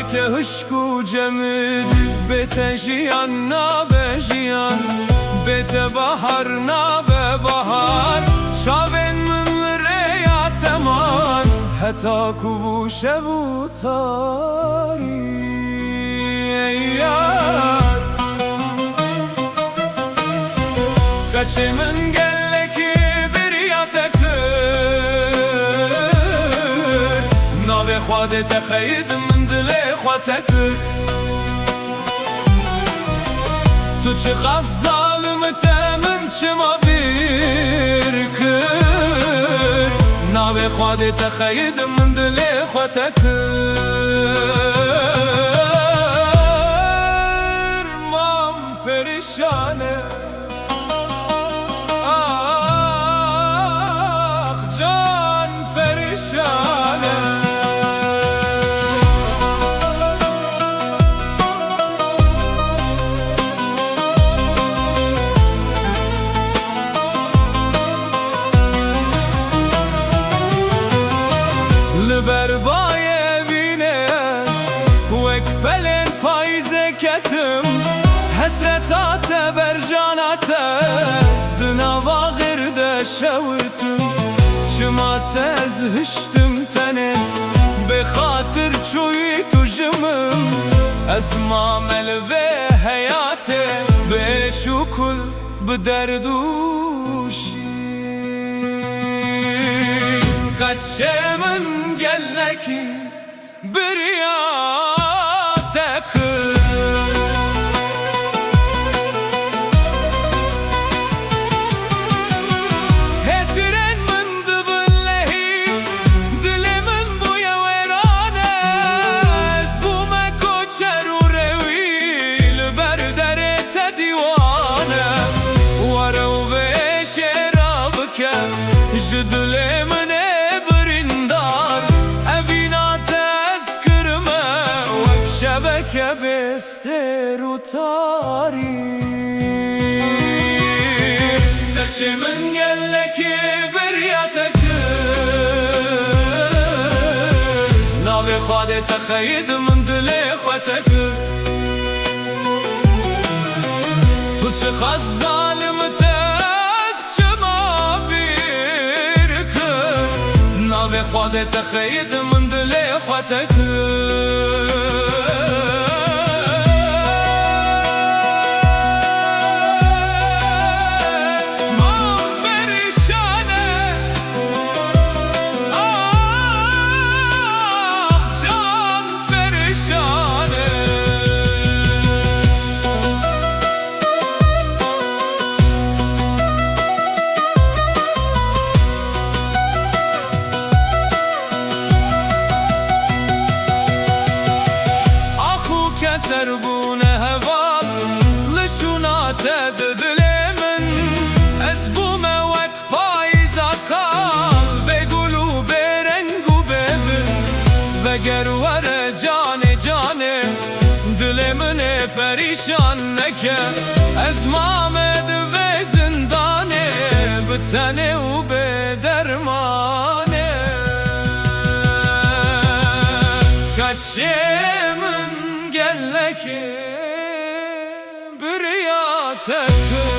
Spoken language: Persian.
که هشکو جمد بته جیان نابه جیان بته بهار نابه بهار چاوین من ریاتمان حتا کبو شبو تاری کچه من گلکی بریاتکر ناوی خواده تخیید من دل خواتکر تو چه غز ظالمت من چه ما بیر کر ناوی خواده تخیید من دل خواتکر مام پریشانه بربای وینش وک پلن پاییزه کتم حسرتات برجانات است نوا غرده شوتم چما تز هشتم تنه به خاطر چوی تو جمم از ما ملوه حیاته به شکل بدردوشی کچه من گلکی بریاتکر هسرن من دبلهی دل من بوی ویرانه از بوم کوچر و رویل بردرت دیوانه ورو به شراب که جدل من شبکه بستر و تاری کچه من گلکی بریاتکر ناوی خواده تخیید من دل خواتکر تو چه خز ظالمت است چه ما بیر کر ناوی خواده تخیید من دل خواتکر سربونه هوال لشونات دل من از بوم وک پاییزا کال بگلو برنگو ببن وگر ور جان جانه دل من پریشان نکه از مامد و زندانه بتنه و به درمانه کچه من گلکی بریاتکر